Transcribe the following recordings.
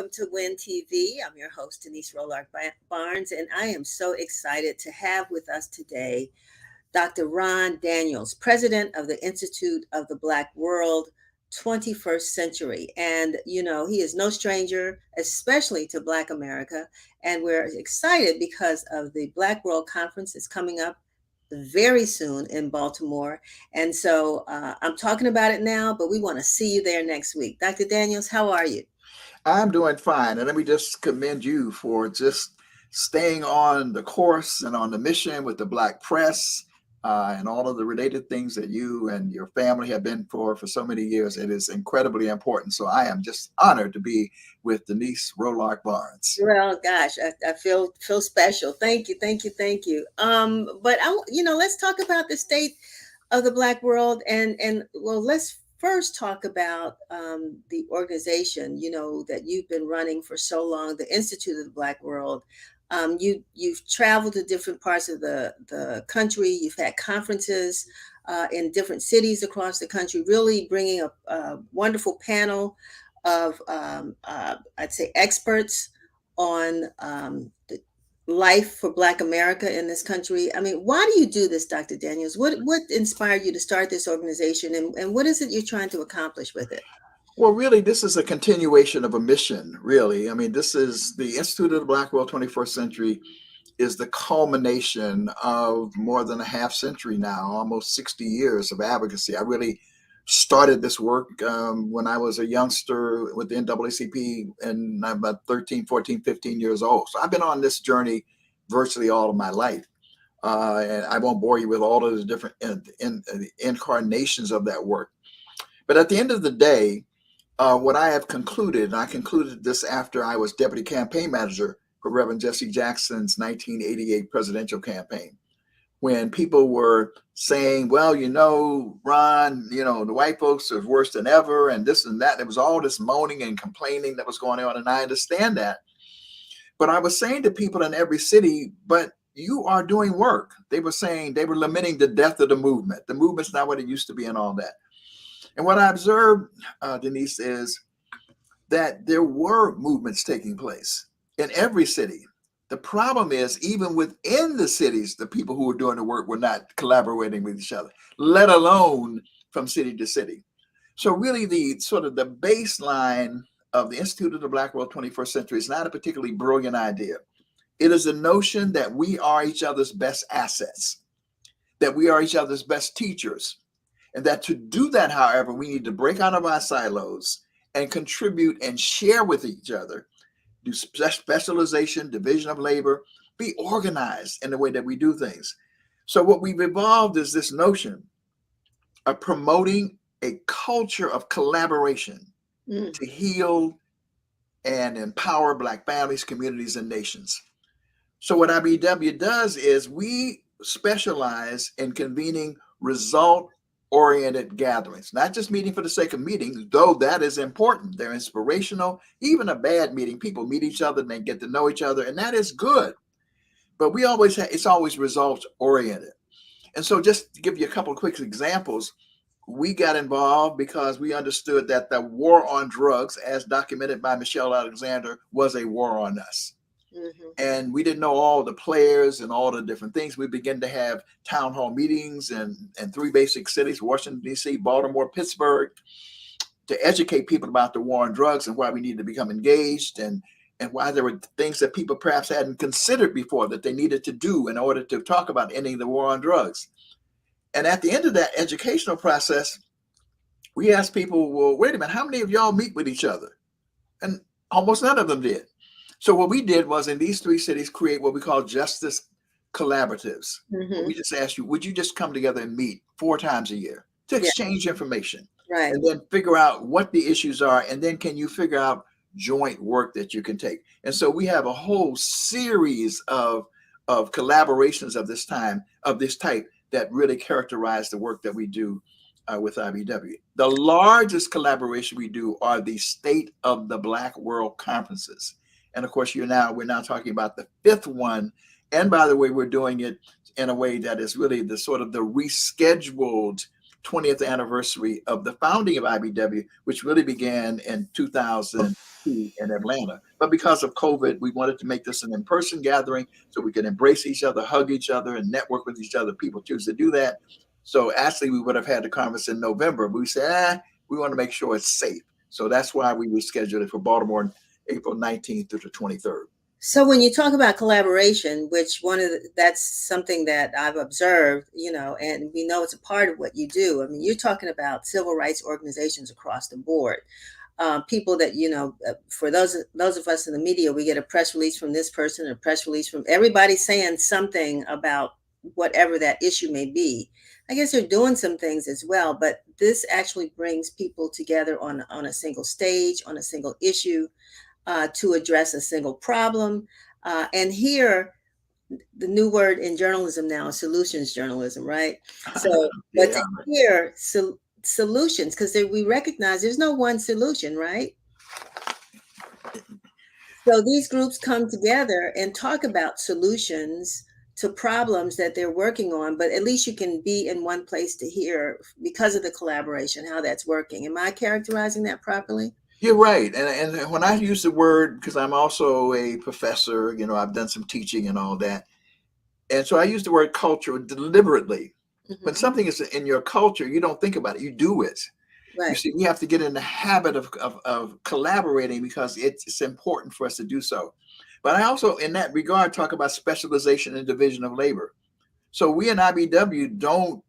welcome to Win TV. I'm your host, Denise Rolark Barnes, and I am so excited to have with us today Dr. Ron Daniels, president of the Institute of the Black World 21st Century. And, he is no stranger, especially to Black America. And we're excited because of the Black World Conference that's coming up very soon in Baltimore. And so I'm talking about it now, but we want to see you there next week. Dr. Daniels, how are you? I'm doing fine. And let me just commend you for just staying on the course and on the mission with the Black press and all of the related things that you and your family have been for so many years. It is incredibly important. So I am just honored to be with Denise Rolark Barnes. Well, gosh, I feel special. Thank you, thank you, thank you. But let's talk about the state of the Black world, and well, let's first talk about the organization that you've been running for so long, the Institute of the Black World. You've traveled to different parts of the country. You've had conferences in different cities across the country, really bringing a wonderful panel of I'd say experts on the life for Black America in this country. I mean, why do you do this, Dr. Daniels? What inspired you to start this organization, and what is it you're trying to accomplish with it? Well, really, this is a continuation of a mission, really. I mean, this is the Institute of the Black World 21st Century is the culmination of more than a half century now, almost 60 years of advocacy. I really started this work when I was a youngster with the NAACP, and I'm about 13, 14, 15 years old. So I've been on this journey virtually all of my life. And I won't bore you with all of the different incarnations of that work. But at the end of the day, what I have concluded, and I concluded this after I was deputy campaign manager for Reverend Jesse Jackson's 1988 presidential campaign, when people were saying, well, Ron, the white folks are worse than ever, and this and that. There was all this moaning and complaining that was going on, and I understand that. But I was saying to people in every city, but you are doing work. They were saying, they were lamenting the death of the movement. The movement's not what it used to be and all that. And what I observed, Denise, is that there were movements taking place in every city. The problem is, even within the cities, the people who were doing the work were not collaborating with each other, let alone from city to city. So really the sort of the baseline of the Institute of the Black World 21st Century is not a particularly brilliant idea. It is the notion that we are each other's best assets, that we are each other's best teachers. And that to do that, however, we need to break out of our silos and contribute and share with each other, do specialization, division of labor, be organized in the way that we do things. So what we've evolved is this notion of promoting a culture of collaboration to heal and empower Black families, communities, and nations. So what IBW does is we specialize in convening result-oriented gatherings, not just meeting for the sake of meeting, though that is important. They're inspirational. Even a bad meeting, people meet each other and they get to know each other, and that is good. But we always it's always results-oriented. And so just to give you a couple of quick examples, we got involved because we understood that the war on drugs, as documented by Michelle Alexander, was a war on us. Mm-hmm. And we didn't know all the players and all the different things. We began to have town hall meetings in three basic cities, Washington, D.C., Baltimore, Pittsburgh, to educate people about the war on drugs and why we needed to become engaged and why there were things that people perhaps hadn't considered before that they needed to do in order to talk about ending the war on drugs. And at the end of that educational process, we asked people, well, wait a minute, how many of y'all meet with each other? And almost none of them did. So what we did was in these three cities create what we call justice collaboratives. Mm-hmm. We just asked you, would you just come together and meet 4 times a year to exchange information? Right. And then figure out what the issues are. And then can you figure out joint work that you can take? And so we have a whole series of collaborations of this type that really characterize the work that we do with IBW. The largest collaboration we do are the State of the Black World conferences. And of course, we're now talking about the 5th one. And by the way, we're doing it in a way that is really the sort of the rescheduled 20th anniversary of the founding of IBW, which really began in 2002 in Atlanta. But because of COVID, we wanted to make this an in-person gathering so we could embrace each other, hug each other, and network with each other. People choose to do that. So actually, we would have had the conference in November, but we said, we want to make sure it's safe. So that's why we rescheduled it for Baltimore, April 19th through the 23rd. So when you talk about collaboration, which that's something that I've observed, and we know it's a part of what you do. I mean, you're talking about civil rights organizations across the board. People that for those of us in the media, we get a press release from this person, a press release from everybody saying something about whatever that issue may be. I guess they're doing some things as well, but this actually brings people together on a single stage, on a single issue, to address a single problem. And here, the new word in journalism now is solutions journalism, right? So, but Yeah. to hear solutions, because we recognize there's no one solution, right? So these groups come together and talk about solutions to problems that they're working on, but at least you can be in one place to hear, because of the collaboration, how that's working. Am I characterizing that properly? You're right. And when I use the word, because I'm also a professor, I've done some teaching and all that. And so I use the word culture deliberately. When Hmm. something is in your culture, you don't think about it, you do it. You Right. see, we have to get in the habit of collaborating because it's important for us to do so. But I also, in that regard, talk about specialization and division of labor. So we in IBW don't,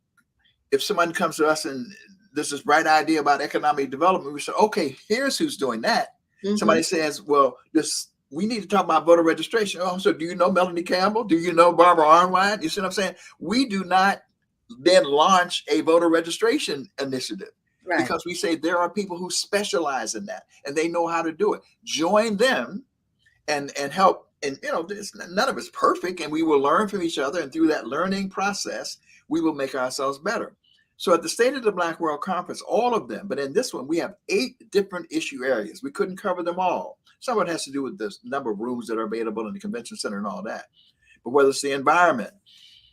if someone comes to us and there's this bright idea about economic development, we say, okay, here's who's doing that. Hmm. Somebody says, well, this we need to talk about voter registration. Oh, so do you know Melanie Campbell? Do you know Barbara Arnwine? You see what I'm saying? We do not then launch a voter registration initiative Right. because we say there are people who specialize in that and they know how to do it. Join them and help. And none of it's perfect, and we will learn from each other. And through that learning process, we will make ourselves better. So at the State of the Black World Conference, all of them, but in this one, we have 8 different issue areas. We couldn't cover them all. Some of it has to do with the number of rooms that are available in the convention center and all that. But whether it's the environment,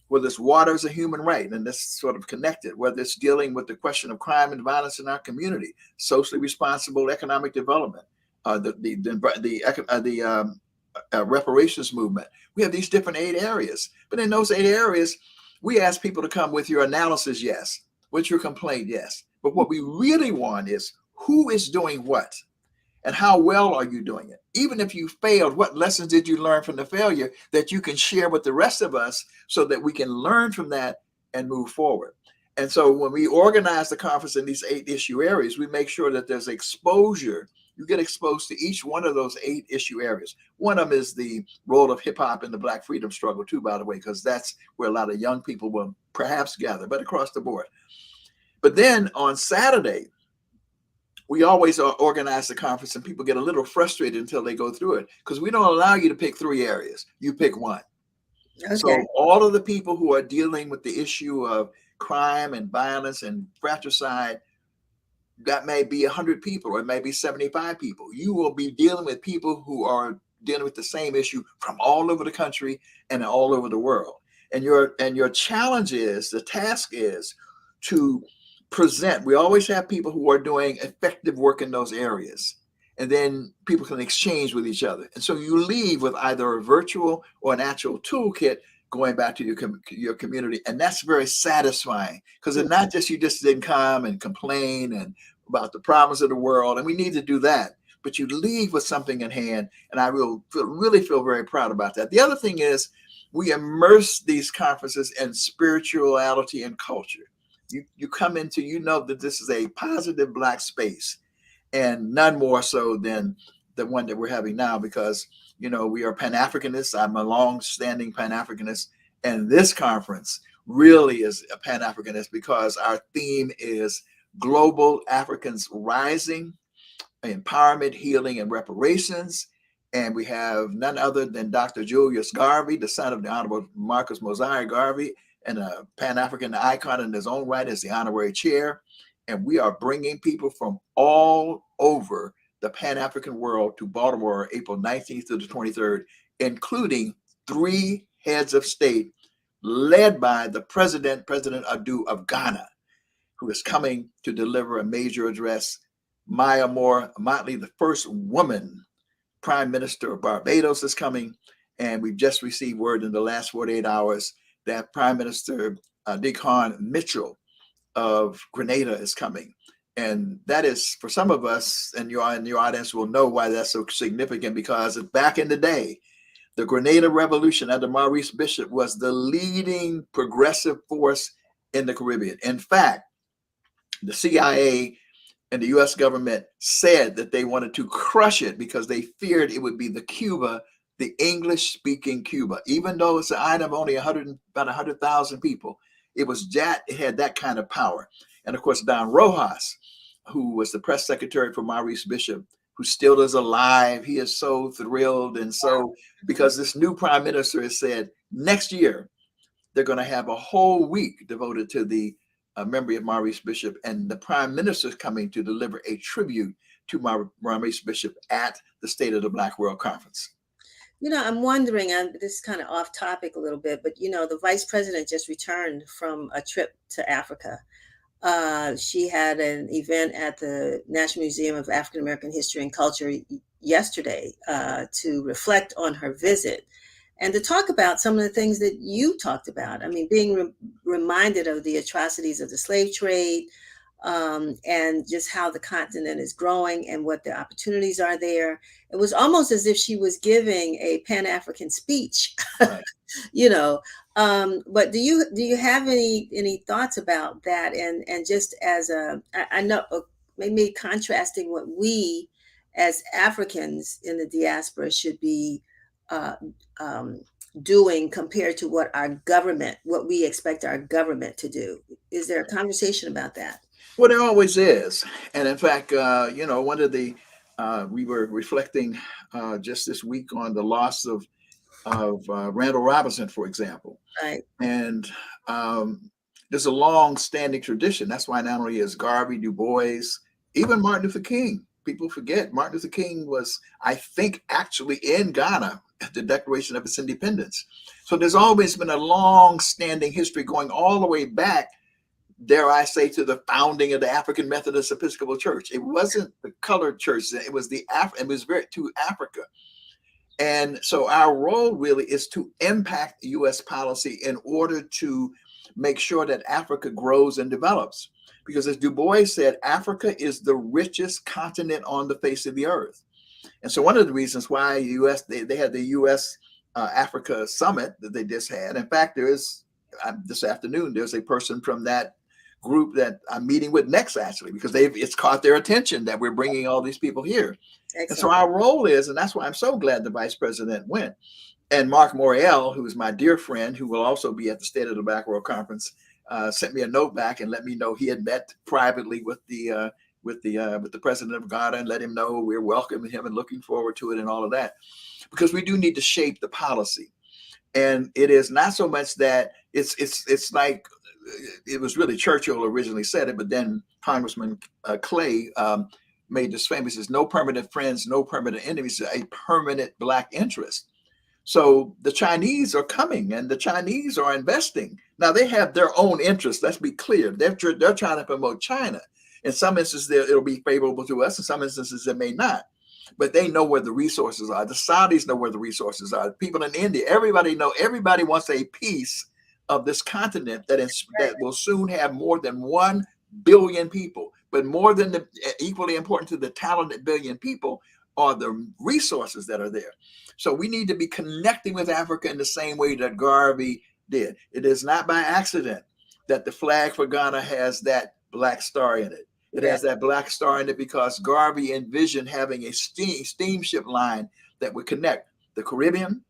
whether it's water as a human right, and this sort of connected, whether it's dealing with the question of crime and violence in our community, socially responsible economic development, the reparations movement. We have these different 8 areas. But in those 8 areas, we ask people to come with your analysis, yes, with your complaint, yes. But what we really want is who is doing what and how well are you doing it? Even if you failed, what lessons did you learn from the failure that you can share with the rest of us so that we can learn from that and move forward? And so when we organize the conference in these 8 issue areas, we make sure that there's exposure. You get exposed to each one of those 8 issue areas. One of them is the role of hip hop in the Black freedom struggle, too, by the way, because that's where a lot of young people will perhaps gather, but across the board. But then on Saturday, we always organize the conference and people get a little frustrated until they go through it because we don't allow you to pick 3 areas. You pick one. Okay. So all of the people who are dealing with the issue of crime and violence and fratricide, that may be 100 people or it may be 75 people. You will be dealing with people who are dealing with the same issue from all over the country and all over the world. And your challenge is, the task is to present. We always have people who are doing effective work in those areas. And then people can exchange with each other. And so you leave with either a virtual or an actual toolkit going back to your community. And that's very satisfying because it's not just you just didn't come and complain and about the problems of the world. And we need to do that. But you leave with something in hand. And I will really feel very proud about that. The other thing is we immerse these conferences in spirituality and culture. You come into, that this is a positive Black space and none more so than the one that we're having now because, we are Pan-Africanists. I'm a long-standing Pan-Africanist. And this conference really is a Pan-Africanist because our theme is global Africans rising, empowerment, healing, and reparations. And we have none other than Dr. Julius Garvey, the son of the Honorable Marcus Mosiah Garvey, and a Pan-African icon in his own right as the honorary chair. And we are bringing people from all over the Pan-African world to Baltimore, April 19th to the 23rd, including 3 heads of state led by the President Adu of Ghana, who is coming to deliver a major address. Maya Moore Motley, the first woman Prime Minister of Barbados, is coming. And we've just received word in the last 48 hours that Prime Minister Dickon Mitchell of Grenada is coming. And that is, for some of us, and your audience will know why that's so significant, because back in the day, the Grenada Revolution under Maurice Bishop was the leading progressive force in the Caribbean. In fact, the CIA and the US government said that they wanted to crush it because they feared it would be the Cuba, the English speaking Cuba. Even though it's an island of only about 100,000 people, it had that kind of power. And of course, Don Rojas, who was the press secretary for Maurice Bishop, who still is alive. He is so thrilled. And so, because this new prime minister has said next year, they're going to have a whole week devoted to the memory of Maurice Bishop, and the prime minister is coming to deliver a tribute to Maurice Bishop at the State of the Black World Conference. I'm wondering, and this is kind of off topic a little bit, but the vice president just returned from a trip to Africa. She had an event at the National Museum of African American History and Culture yesterday to reflect on her visit and to talk about some of the things that you talked about. I mean, being reminded of the atrocities of the slave trade, and just how the continent is growing and what the opportunities are there. It was almost as if she was giving a Pan-African speech. Right. you know but do you have any thoughts about that, and just as I know, maybe contrasting what we as Africans in the diaspora should be uh, um, doing compared to what we expect our government to do. Is there a conversation about that? Well, there always is. And in fact, one of we were reflecting just this week on the loss of Randall Robinson, for example. Right. And there's a long standing tradition. That's why not only is Garvey, Du Bois, even Martin Luther King, people forget Martin Luther King was, I think, actually in Ghana at the declaration of its independence. So there's always been a long standing history going all the way back, dare I say, to the founding of the African Methodist Episcopal Church. It wasn't the colored church, it was it was very to Africa. And so our role really is to impact US policy in order to make sure that Africa grows and develops. Because as Du Bois said, Africa is the richest continent on the face of the earth. And so one of the reasons why they had the US Africa summit that they just had. In fact, there is this afternoon, there's a person from that group that I'm meeting with next, actually, because it's caught their attention that we're bringing all these people here. Excellent. And so our role is, and that's why I'm so glad the vice president went. And Mark Moriel, who's my dear friend, who will also be at the State of the Black World Conference, sent me a note back and let me know he had met privately with the president of Ghana, and let him know we're welcoming him and looking forward to it and all of that, because we do need to shape the policy. And it is not so much that it's like, it was really Churchill originally said it, but then Congressman Clay made this famous: "Is no permanent friends, no permanent enemies, a permanent Black interest." So the Chinese are coming, and the Chinese are investing. Now they have their own interests. Let's be clear; they're trying to promote China. In some instances, it'll be favorable to us. In some instances, it may not. But they know where the resources are. The Saudis know where the resources are. The people in India, everybody know. Everybody wants a piece of this continent that will soon have more than 1 billion people. But more than equally important to the talented billion people are the resources that are there. So we need to be connecting with Africa in the same way that Garvey did. It is not by accident that the flag for Ghana has that black star in it. It has that black star in it because Garvey envisioned having a steamship line that would connect the Caribbean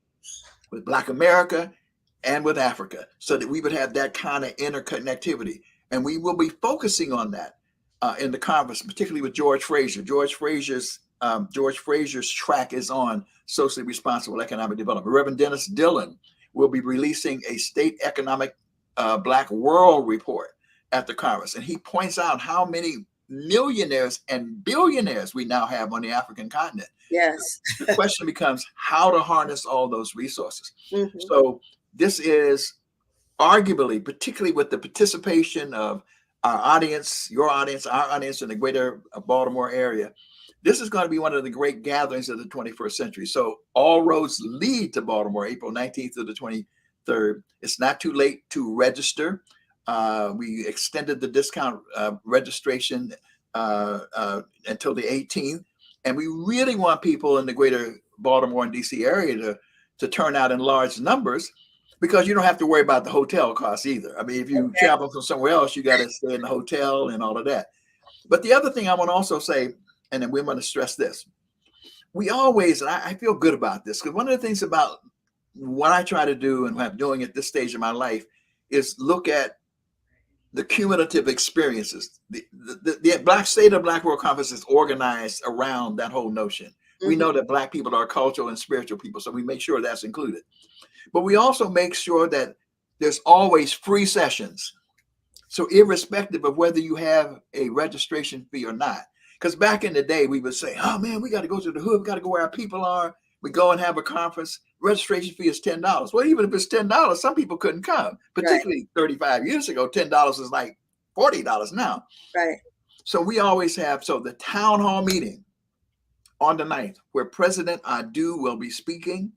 with Black America and with Africa, so that we would have that kind of interconnectivity. And we will be focusing on that in the conference, particularly with George Fraser. George Fraser's track is on socially responsible economic development. Reverend Dennis Dillon will be releasing a state economic Black world report at the conference. And he points out how many millionaires and billionaires we now have on the African continent. Yes. The question becomes how to harness all those resources. Mm-hmm. So this is arguably, particularly with the participation of our audience, your audience, our audience in the greater Baltimore area. This is going to be one of the great gatherings of the 21st century. So all roads lead to Baltimore, April 19th to the 23rd. It's not too late to register. We extended the discount registration until the 18th. And we really want people in the greater Baltimore and DC area to turn out in large numbers, because you don't have to worry about the hotel costs either. I mean, if you travel from somewhere else, you got to stay in the hotel and all of that. But the other thing I want to also say, and then we're going to stress this, we always, and I feel good about this, because one of the things about what I try to do and what I'm doing at this stage of my life is look at the cumulative experiences. The Black State of Black World Conference is organized around that whole notion. We Mm-hmm. know that Black people are cultural and spiritual people, so we make sure that's included. But we also make sure that there's always free sessions. So irrespective of whether you have a registration fee or not, because back in the day we would say, "Oh man, we got to go to the hood. We got to go where our people are." We go and have a conference. Registration fee is $10. Well, even if it's $10, some people couldn't come. Right, Particularly 35 years ago, $10 is like $40 now. right. So we always have the town hall meeting on the 9th, where President Adu will be speaking,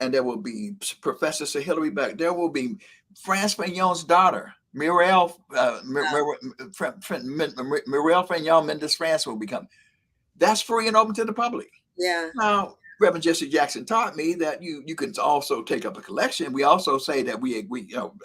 and there will be Professor Sir Hilary Beck. There will be France Fagnon's daughter, Muriel Wow. Fagnon Mendes France will become. That's free and open to the public. Yeah. Now, Reverend Jesse Jackson taught me that you can also take up a collection. We also say that we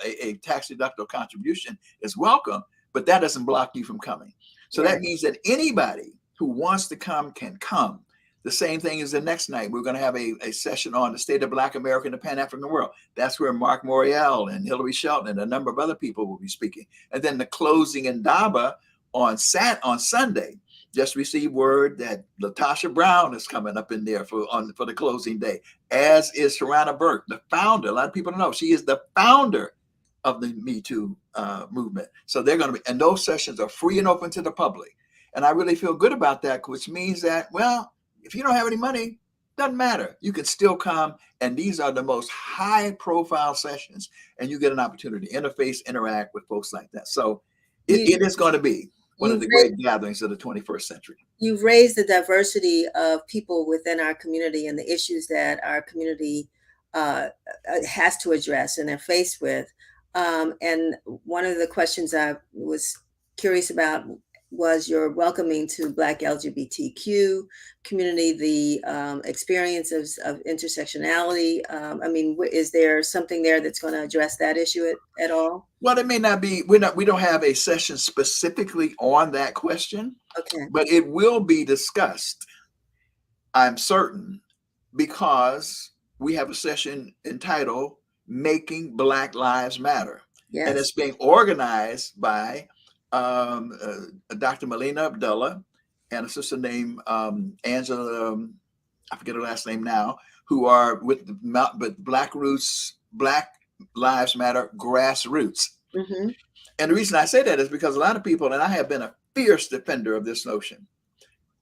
a tax deductible contribution is welcome, but that doesn't block you from coming. So Right. that means that anybody who wants to come can come. The same thing is the next night. We're going to have a session on the state of Black America and the Pan African world. That's where Mark Morial and Hilary Shelton and a number of other people will be speaking. And then the closing in Daba on Sunday. Just received word that Latasha Brown is coming up in there for the closing day, as is Sharana Burke, the founder. A lot of people don't know she is the founder of the Me Too movement. So they're going to be, and those sessions are free and open to the public. And I really feel good about that, which means that, well, if you don't have any money, doesn't matter. You can still come, and these are the most high-profile sessions, and you get an opportunity to interface, interact with folks like that. So You it is going to be one of you've the raised, great gatherings of the 21st century. you've raised the diversity of people within our community and the issues that our community has to address and they're faced with. And one of the questions I was curious about was your welcoming to Black LGBTQ community, the experience of intersectionality. I mean, is there something there that's going to address that issue at all? Well, it may not be. We don't have a session specifically on that question, Okay. but it will be discussed, I'm certain, because we have a session entitled "Making Black Lives Matter," and Yes. it's being organized by Dr. Melina Abdullah and a sister named Angela. I forget her last name now. Who are with Black Roots, Black Lives Matter grassroots. Hmm. And the reason I say that is because a lot of people, and I have been a fierce defender of this notion.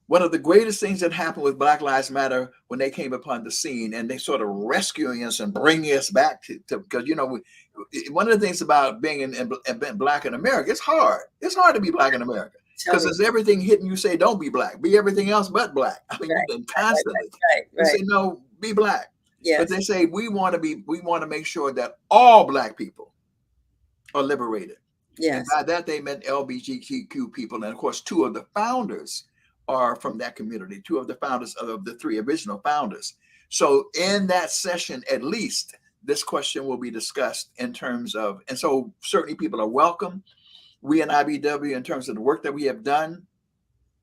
One of the greatest things that happened with Black Lives Matter when they came upon the scene and they sort of rescuing us and bringing us back to because one of the things about being Black in America, it's hard. It's hard to be Black in America Tell because me. there's everything hitting you. Say don't be Black, be everything else but Black. I mean, Right, you've been right, constantly. right, We right, say right. no, be Black, but Yes, they say we want to make sure that all Black people are liberated. And yes. by that, they meant LGBTQ people. And of course, two of the founders are from that community, two of the founders of the three original founders. So, in that session, at least, this question will be discussed in terms of, and so certainly people are welcome. We in IBW, in terms of the work that we have done,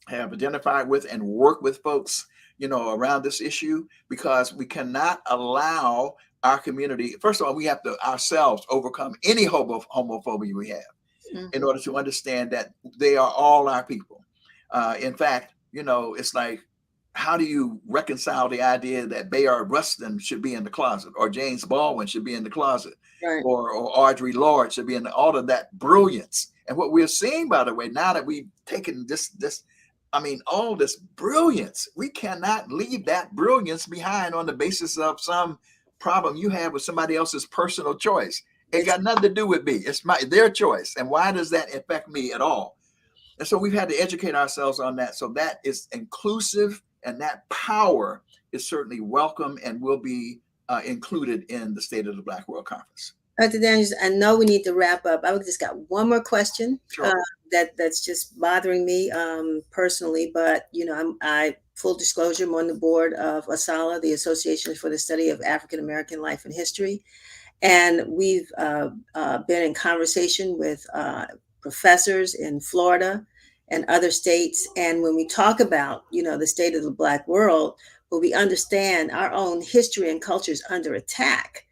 have identified with and work with folks, around this issue, because we cannot allow our community. First of all, we have to ourselves overcome any homophobia we have in Hmm. order to understand that they are all our people. In fact, it's like, how do you reconcile the idea that Bayard Rustin should be in the closet, or James Baldwin should be in the closet, Right. or Audre Lorde should be in all of that brilliance? And what we're seeing, by the way, now that we've taken all this brilliance, we cannot leave that brilliance behind on the basis of some problem you have with somebody else's personal choice. It got nothing to do with me. It's their choice. And why does that affect me at all? And so we've had to educate ourselves on that. So that is inclusive, and that power is certainly welcome and will be included in the State of the Black World Conference. Dr. Daniels, I know we need to wrap up. I've just got one more question Sure. that's just bothering me personally. But I full disclosure, I'm on the board of ASALA, the Association for the Study of African American Life and History, and we've been in conversation with professors in Florida and other states. And when we talk about the state of the Black world, but we understand our own history and culture is under attack,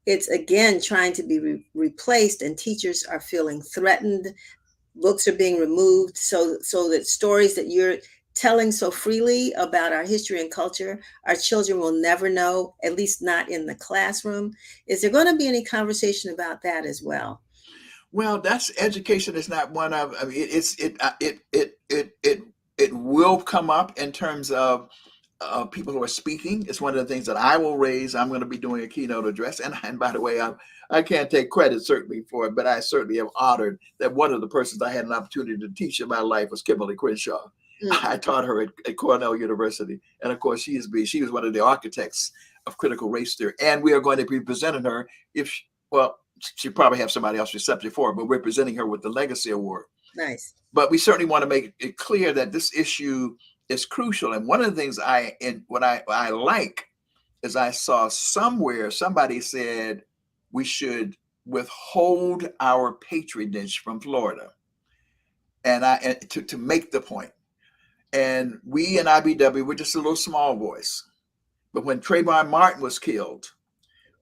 it's again trying to be replaced, and teachers are feeling threatened. Books are being removed, so that stories that you're telling so freely about our history and culture, our children will never know, at least not in the classroom. Is there going to be any conversation about that as well? Well, that's education is not one of. I mean, it will come up in terms of people who are speaking. It's one of the things that I will raise. I'm going to be doing a keynote address, and by the way, I can't take credit certainly for it, but I certainly have honored that one of the persons I had an opportunity to teach in my life was Kimberly Crenshaw. I taught her at Cornell University, and of course, she was one of the architects of critical race theory, and we are going to be presenting her well, she probably have somebody else receptive for it, but we're presenting her with the Legacy Award. Nice. But we certainly want to make it clear that this issue is crucial. And one of the things I like is I saw somewhere somebody said we should withhold our patronage from Florida, and to make the point. And we in IBW were just a little small voice. But when Trayvon Martin was killed,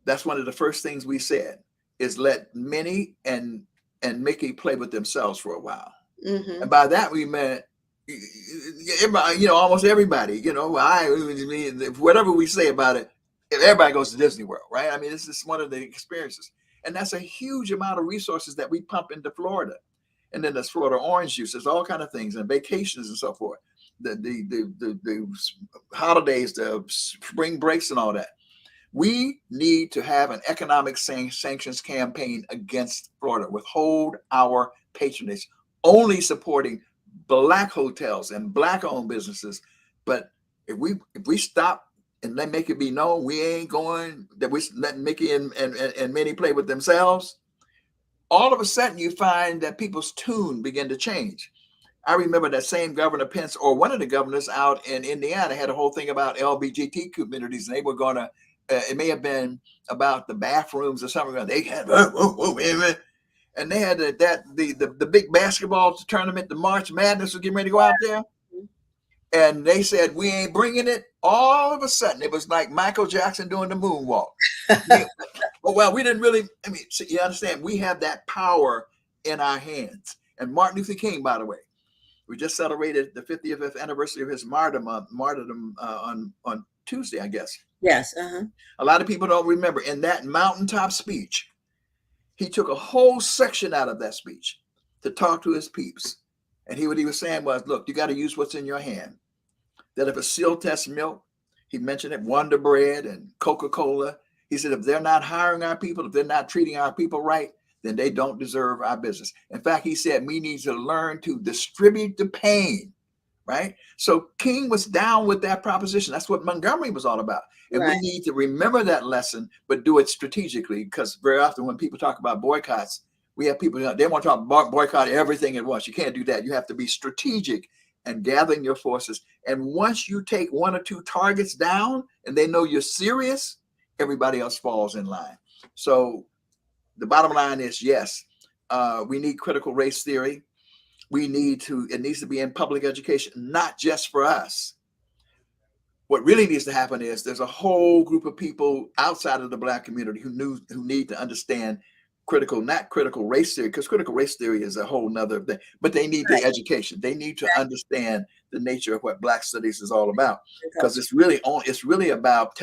that's one of the first things we said is let Minnie and Mickey play with themselves for a while. Mm-hmm. And by that we meant everybody, almost everybody, whatever we say about it, everybody goes to Disney World, right? I mean, this is one of the experiences. And that's a huge amount of resources that we pump into Florida. And then there's Florida orange juice, there's all kind of things, and vacations and so forth. The holidays, the spring breaks and all that. We need to have an economic sanctions campaign against Florida. Withhold our patronage, only supporting Black hotels and Black-owned businesses. But if we stop and let make it be known we ain't going, that we let Mickey and Minnie play with themselves, all of a sudden you find that people's tune begin to change. I remember that same Governor Pence, or one of the governors out in Indiana, had a whole thing about LBGT communities, and they were going to. It may have been about the bathrooms or something. They had, and they had the big basketball tournament, the March Madness was getting ready to go out there, and they said we ain't bringing it. All of a sudden, it was like Michael Jackson doing the moonwalk. Well, we didn't really. I mean, so you understand? We have that power in our hands. And Martin Luther King, by the way, we just celebrated the 50th anniversary of his martyrdom on Tuesday, I guess. Yes. Uh-huh. A lot of people don't remember. In that mountaintop speech, he took a whole section out of that speech to talk to his peeps. And what he was saying was, look, you got to use what's in your hand. That if a seal test milk, he mentioned it, Wonder Bread and Coca-Cola. He said, if they're not hiring our people, if they're not treating our people right, then they don't deserve our business. In fact, he said, we need to learn to distribute the pain, right? So King was down with that proposition. That's what Montgomery was all about. And Right. we need to remember that lesson, but do it strategically, because very often when people talk about boycotts, we have people, they want to talk about boycott everything at once. You can't do that. You have to be strategic and gathering your forces. And once you take one or two targets down and they know you're serious, everybody else falls in line. So the bottom line is, yes, we need critical race theory. It needs to be in public education, not just for us. What really needs to happen is there's a whole group of people outside of the Black community who need to understand not critical race theory, because critical race theory is a whole nother thing, but they need the education. They need to understand the nature of what Black studies is all about, because it's really about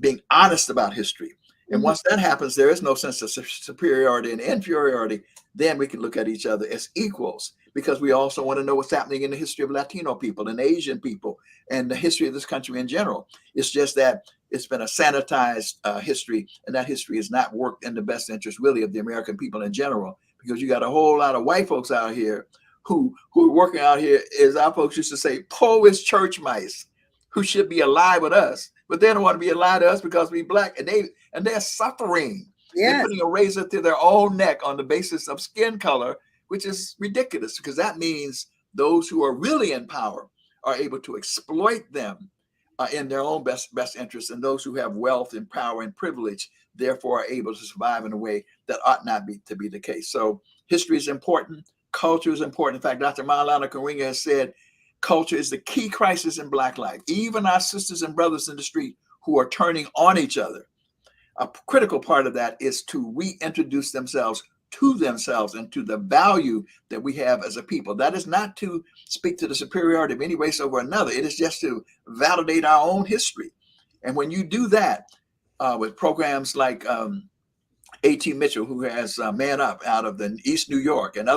being honest about history. And Mhm. once that happens, there is no sense of superiority and inferiority. Then we can look at each other as equals, because we also want to know what's happening in the history of Latino people and Asian people and the history of this country in general. It's just that it's been a sanitized history, and that history has not worked in the best interest, really, of the American people in general, because you got a whole lot of white folks out here who are working out here, as our folks used to say, poor as church mice, who should be alive with us, but they don't want to be alive to us because we black, and they're suffering. They're Yes. putting a razor through their own neck on the basis of skin color, which is ridiculous, because that means those who are really in power are able to exploit them in their own best interest, and those who have wealth and power and privilege therefore are able to survive in a way that ought not be to be the case. So history is important, culture is important. In fact, Dr. Maulana Karinga has said culture is the key crisis in black life. Even our sisters and brothers in the street who are turning on each other, a critical part of that is to reintroduce themselves and to the value that we have as a people. That is not to speak to the superiority of any race over another. It is just to validate our own history. And when you do that with programs like A.T. Mitchell, who has Man Up out of the East New York, and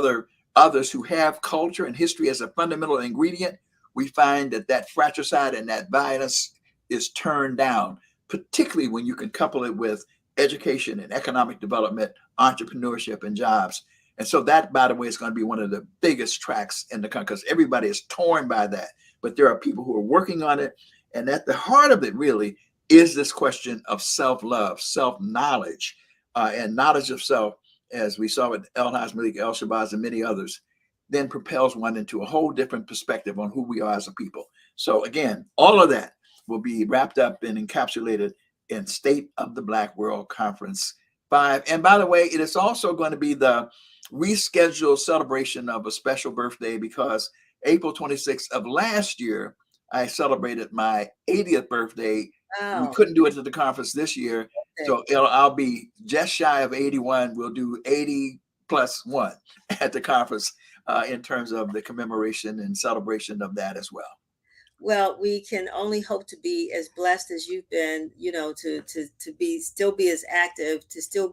others who have culture and history as a fundamental ingredient, we find that fratricide and that violence is turned down, particularly when you can couple it with education and economic development, entrepreneurship, and jobs. And so that, by the way, is going to be one of the biggest tracks in the country, because everybody is torn by that. But there are people who are working on it. And at the heart of it, really, is this question of self love, self knowledge, and knowledge of self, as we saw with El-Haj Malik, El-Shabazz, and many others, then propels one into a whole different perspective on who we are as a people. So again, all of that will be wrapped up and encapsulated in State of the Black World Conference 5. And by the way, it is also going to be the rescheduled celebration of a special birthday, because April 26th of last year, I celebrated my 80th birthday. We Wow. couldn't do it at the conference this year, so I'll be just shy of 81. We'll do 80 plus one at the conference in terms of the commemoration and celebration of that as well. Well, we can only hope to be as blessed as you've been, to be still be as active, to still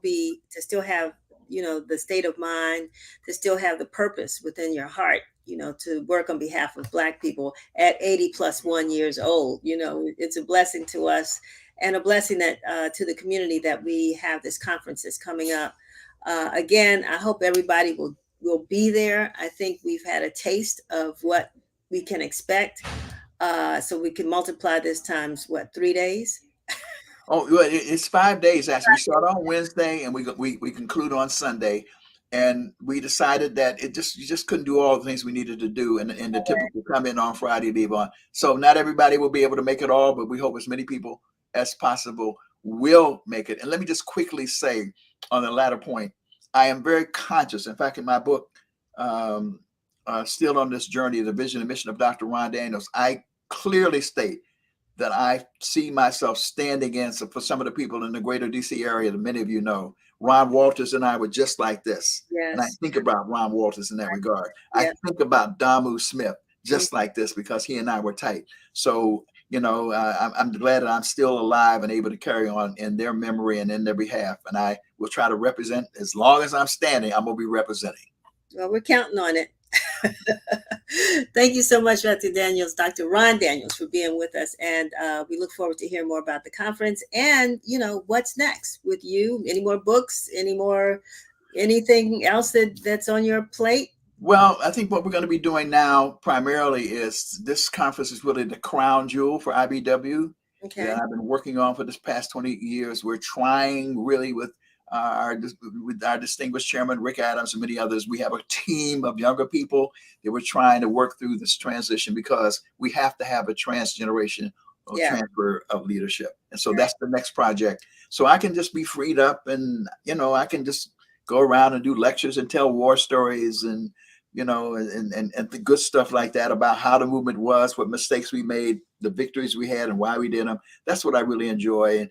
have, the state of mind, to still have the purpose within your heart, to work on behalf of Black people at 80 plus 1 years old. It's a blessing to us, and a blessing that to the community that we have this conference that's coming up. Again, I hope everybody will be there. I think we've had a taste of what we can expect, so we can multiply this times what, 3 days? Oh, well, it's 5 days actually. We start on Wednesday and we conclude on Sunday, and we decided that it just you just couldn't do all the things we needed to do in the typical come in on Friday, leave on. So not everybody will be able to make it all, but we hope as many people as possible will make it. And let me just quickly say on the latter point, I am very conscious. In fact, in my book, um, Still on This Journey, The Vision and Mission of Dr. Ron Daniels, I clearly state that I see myself standing in for some of the people in the greater DC area that many of you know. Ron Walters and I were just like this. And I Yes. think about Ron Walters in that regard. I Yeah. think about Damu Smith Mm. just like this, because he and I were tight. So, I'm glad that I'm still alive and able to carry on in their memory and in their behalf. And I will try to represent, as long as I'm standing, I'm going to be representing. Well, we're counting on it. Thank you so much, Dr. Ron Daniels, for being with us. And we look forward to hearing more about the conference and, what's next with you. Any more books? Anything else that's on your plate? Well, I think what we're going to be doing now primarily is this conference is really the crown jewel for IBW that Okay. I've been working on for this past 20 years. We're trying really with our distinguished chairman, Rick Adams, and many others. We have a team of younger people that we're trying to work through this transition, because we have to have a transgeneration or Yeah. transfer of leadership. And so that's the next project. So I can just be freed up, and, I can just go around and do lectures and tell war stories, and and the good stuff like that about how the movement was, what mistakes we made, the victories we had, and why we did them. That's what I really enjoy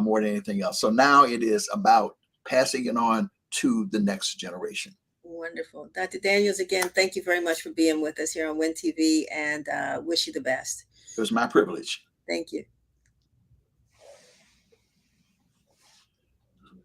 more than anything else. So now it is about passing it on to the next generation. Wonderful. Dr. Daniels, again, thank you very much for being with us here on Win TV, and wish you the best. It was my privilege. Thank you.